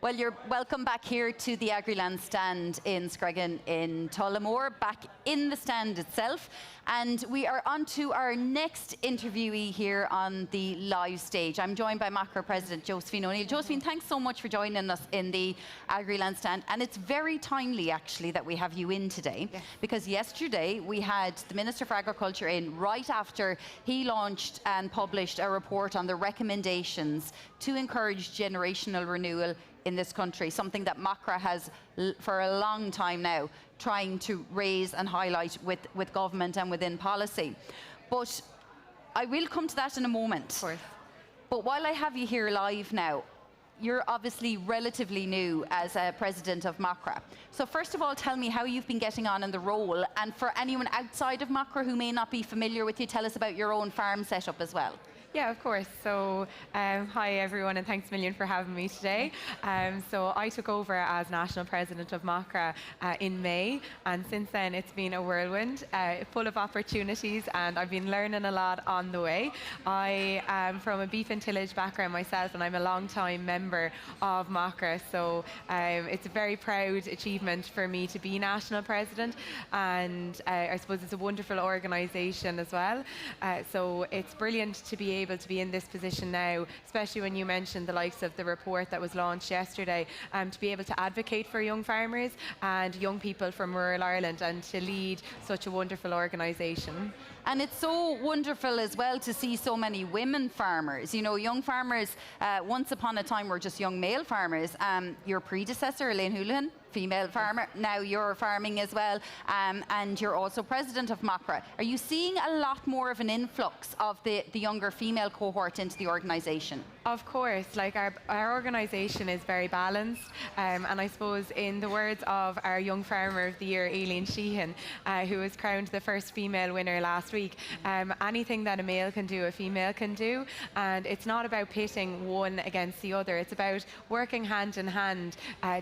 Well, you're welcome back here to the Agriland stand in Screggan in Tullamore, back in the stand itself. And we are on to our next interviewee here on the live stage. I'm joined by MACRA President Josephine O'Neill. Josephine, thanks so much for joining us in the Agriland stand. And it's very timely, actually, that we have you in today, because yesterday we had the Minister for Agriculture in right after he launched and published a report on the recommendations to encourage generational renewal in this country, something that MACRA has for a long time now trying to raise and highlight with government and within policy. But I will come to that in a moment. Of course. But while I have you here live now, you're obviously relatively new as a president of MACRA. So first of all, tell me how you've been getting on in the role, and for anyone outside of MACRA who may not be familiar with you, tell us about your own farm setup as well. Yeah, of course. So, hi everyone, and thanks a million for having me today. So I took over as National President of MACRA in May, and since then it's been a whirlwind, full of opportunities, and I've been learning a lot on the way. I am from a beef and tillage background myself, and I'm a long-time member of MACRA, so it's a very proud achievement for me to be National President, and I suppose it's a wonderful organisation as well. So it's brilliant to be able to be in this position now, especially when you mentioned the likes of the report that was launched yesterday, to be able to advocate for young farmers and young people from rural Ireland, and to lead such a wonderful organisation. And it's so wonderful as well to see so many women farmers. You know, young farmers, once upon a time, were just young male farmers. Your predecessor, Elaine Houlihan, female farmer, now you're farming as well, and you're also president of MACRA. Are you seeing a lot more of an influx of the younger female cohort into the organisation? Of course, like our organisation is very balanced, and I suppose in the words of our Young Farmer of the Year, Aileen Sheehan, who was crowned the first female winner last week, anything that a male can do, a female can do, and it's not about pitting one against the other, it's about working hand in hand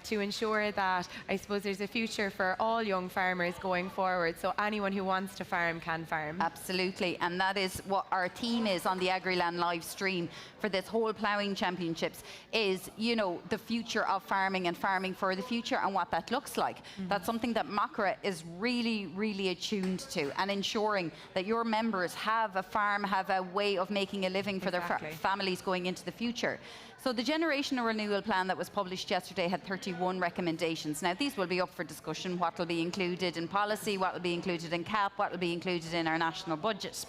to ensure that, I suppose, there's a future for all young farmers going forward, so anyone who wants to farm can farm. Absolutely, and that is what our theme is on the Agriland live stream for this whole Ploughing Championships, is, you know, the future of farming and farming for the future and what that looks like. That's something that MACRA is really, really attuned to, and ensuring that your members have a farm, have a way of making a living for their families going into the future. So the Generational Renewal Plan that was published yesterday had 31 recommendations. Now, these will be up for discussion: what will be included in policy, what will be included in CAP, what will be included in our national budget.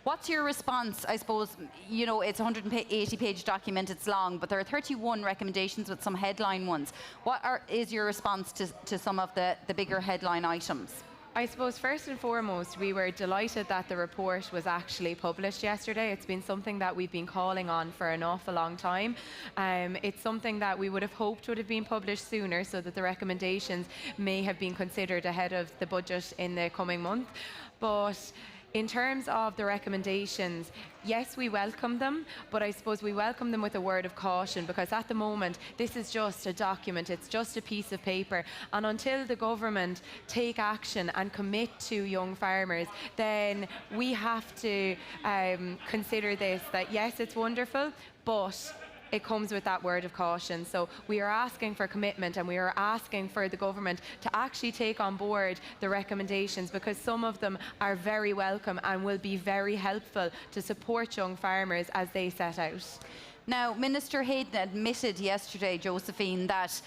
What's your response? I suppose, you know, it's a 180-page document, it's long, but there are 31 recommendations with some headline ones. What is your response to some of the bigger headline items? I suppose first and foremost, we were delighted that the report was actually published yesterday. It's been something that we've been calling on for an awful long time. It's something that we would have hoped would have been published sooner, so that the recommendations may have been considered ahead of the budget in the coming month. But in terms of the recommendations, yes, we welcome them, but I suppose we welcome them with a word of caution, because at the moment, this is just a document, it's just a piece of paper, and until the government take action and commit to young farmers, then we have to consider this, that yes, it's wonderful, but it comes with that word of caution. So we are asking for commitment, and we are asking for the government to actually take on board the recommendations, because some of them are very welcome and will be very helpful to support young farmers as they set out. Now, Minister Hayden admitted yesterday, Josephine, that,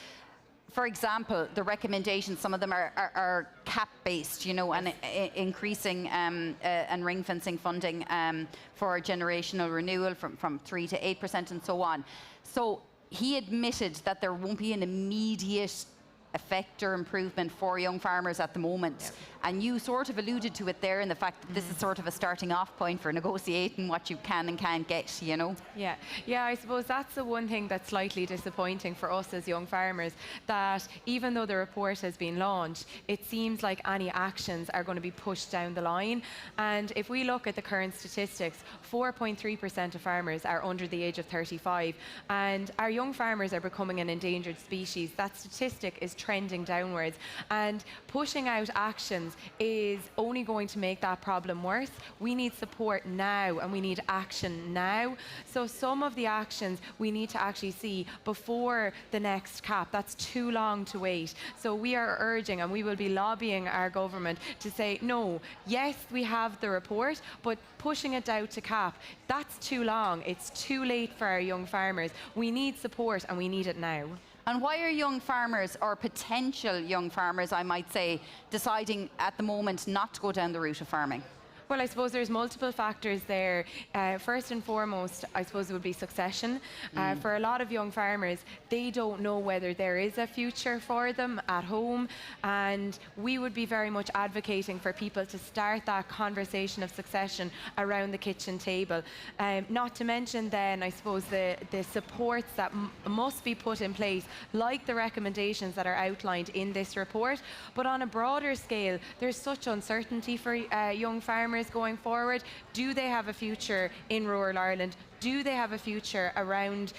for example, the recommendations, some of them are cap-based, you know, and increasing and ring-fencing funding for generational renewal from 3 to 8% and so on. So he admitted that there won't be an immediate effect or improvement for young farmers at the moment. And you sort of alluded to it there, in the fact that this is sort of a starting off point for negotiating what you can and can't get, you know? Yeah, I suppose that's the one thing that's slightly disappointing for us as young farmers, that even though the report has been launched, it seems like any actions are going to be pushed down the line. And if we look at the current statistics, 4.3% of farmers are under the age of 35, and our young farmers are becoming an endangered species. That statistic is trending downwards. And pushing out actions is only going to make that problem worse. We need support now and we need action now. So some of the actions we need to actually see before the next cap. That's too long to wait. So we are urging and we will be lobbying our government to say, no, yes, we have the report, but pushing it out to cap, that's too long. It's too late for our young farmers. We need support and we need it now. And why are young farmers, or potential young farmers, I might say, deciding at the moment not to go down the route of farming? Well, I suppose there's multiple factors there. First and foremost, I suppose it would be succession. For a lot of young farmers, they don't know whether there is a future for them at home, and we would be very much advocating for people to start that conversation of succession around the kitchen table. Not to mention then, I suppose, the supports that must be put in place, like the recommendations that are outlined in this report. But on a broader scale, there's such uncertainty for young farmers going forward. Do they have a future in rural Ireland? Do they have a future around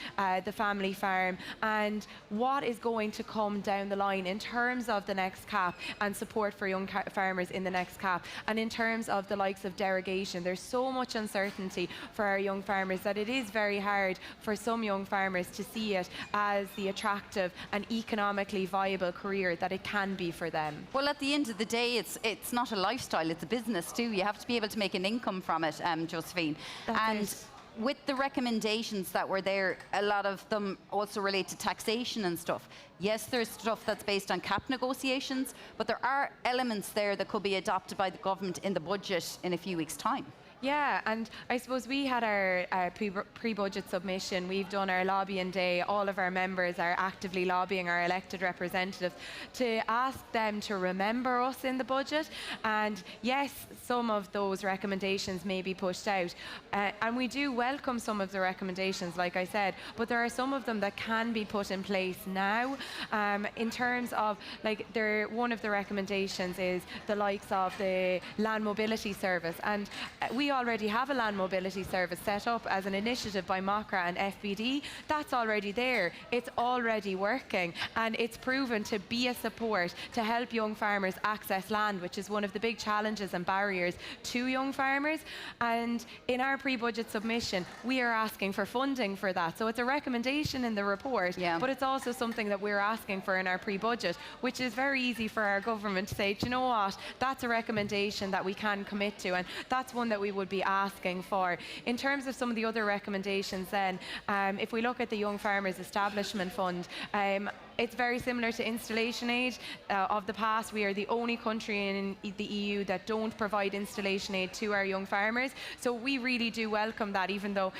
the family farm? And what is going to come down the line in terms of the next cap and support for young farmers in the next cap? And in terms of the likes of derogation, there's so much uncertainty for our young farmers that it is very hard for some young farmers to see it as the attractive and economically viable career that it can be for them. Well, at the end of the day, it's not a lifestyle, it's a business too. You have to be able to make an income from it, Josephine. That's it. With the recommendations that were there, a lot of them also relate to taxation and stuff. Yes, there's stuff that's based on cap negotiations, but there are elements there that could be adopted by the government in the budget in a few weeks' time. Yeah, and I suppose we had our pre-budget submission. We've done our lobbying day. All of our members are actively lobbying our elected representatives to ask them to remember us in the budget. And yes, some of those recommendations may be pushed out. And we do welcome some of the recommendations, like I said, but there are some of them that can be put in place now. In terms of, like, one of the recommendations is the likes of the land mobility service. And we already have a land mobility service set up as an initiative by MACRA and FBD. That's already there. It's already working, and it's proven to be a support to help young farmers access land, which is one of the big challenges and barriers to young farmers. And in our pre-budget submission, we are asking for funding for that. So it's a recommendation in the report, but it's also something that we're asking for in our pre-budget, which is very easy for our government to say, do you know what, that's a recommendation that we can commit to, and that's one that we would be asking for. In terms of some of the other recommendations then, if we look at the Young Farmers Establishment Fund, it's very similar to installation aid of the past. We are the only country in the EU that don't provide installation aid to our young farmers. So we really do welcome that, even though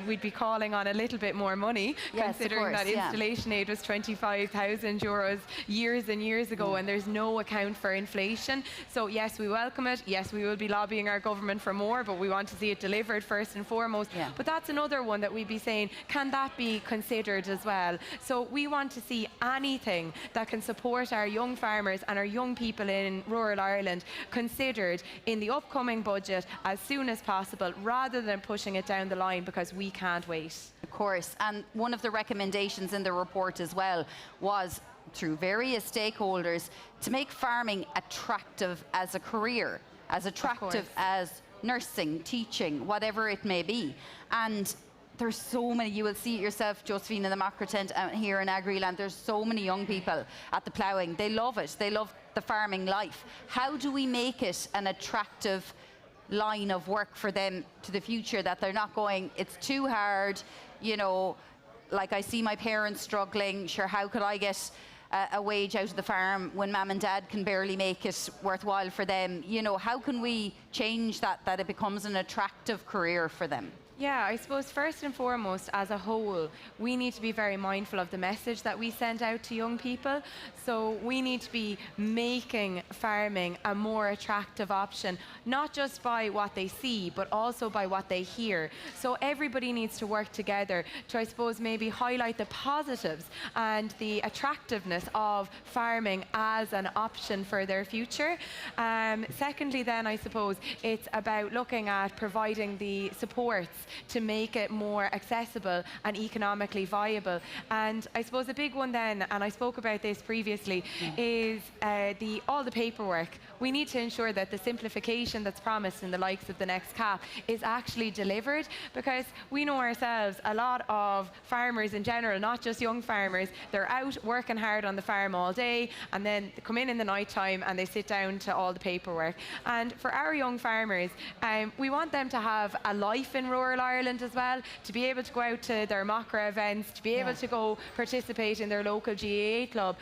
we'd be calling on a little bit more money, considering that installation aid was 25,000 euros years and years ago, and there's no account for inflation. So yes, we welcome it. Yes, we will be lobbying our government for more, but we want to see it delivered first and foremost. But that's another one that we'd be saying, can that be considered as well? So we want to see anything that can support our young farmers and our young people in rural Ireland considered in the upcoming budget as soon as possible, rather than pushing it down the line because we can't wait. Of course, and one of the recommendations in the report as well was, through various stakeholders, to make farming attractive as a career, as attractive as nursing, teaching, whatever it may be. And there's so many, you will see it yourself, Josephine, in the MACRA tent here in Agriland, there's so many young people at the ploughing. They love it. They love the farming life. How do we make it an attractive line of work for them to the future, that they're not going, it's too hard, you know, like I see my parents struggling, sure, how could I get a wage out of the farm when mum and dad can barely make it worthwhile for them? You know, how can we change that it becomes an attractive career for them? Yeah, I suppose first and foremost, as a whole, we need to be very mindful of the message that we send out to young people. So we need to be making farming a more attractive option, not just by what they see, but also by what they hear. So everybody needs to work together to, I suppose, maybe highlight the positives and the attractiveness of farming as an option for their future. Secondly, then, I suppose, it's about looking at providing the supports to make it more accessible and economically viable. And I suppose a big one then, and I spoke about this previously, is all the paperwork. We need to ensure that the simplification that's promised in the likes of the next CAP is actually delivered, because we know ourselves, a lot of farmers in general, not just young farmers, they're out working hard on the farm all day, and then they come in the night time and they sit down to all the paperwork. And for our young farmers, we want them to have a life in rural Ireland as well, to be able to go out to their MACRA events, to be able to go participate in their local GAA club,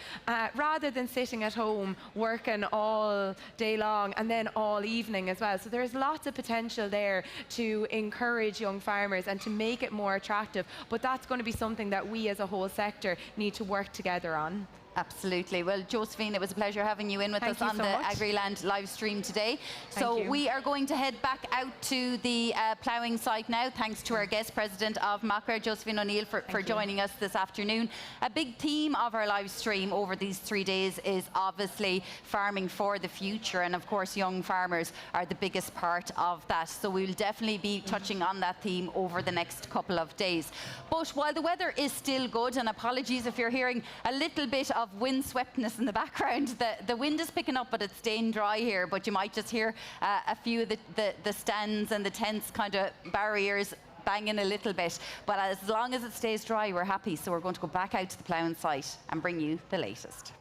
rather than sitting at home working all day long and then all evening as well. So there's lots of potential there to encourage young farmers and to make it more attractive. But that's going to be something that we as a whole sector need to work together on. Absolutely. Well, Josephine, it was a pleasure having you in with us on the Agriland live stream today. So we are going to head back out to the ploughing site now, thanks to our guest president of MACRA, Josephine O'Neill, for joining us this afternoon. A big theme of our live stream over these 3 days is obviously farming for the future, and of course young farmers are the biggest part of that. So we'll definitely be touching on that theme over the next couple of days. But while the weather is still good, and apologies if you're hearing a little bit of windsweptness in the background. The wind is picking up, but it's staying dry here. But you might just hear a few of the stands and the tents kind of barriers banging a little bit. But as long as it stays dry, we're happy. So we're going to go back out to the ploughing site and bring you the latest.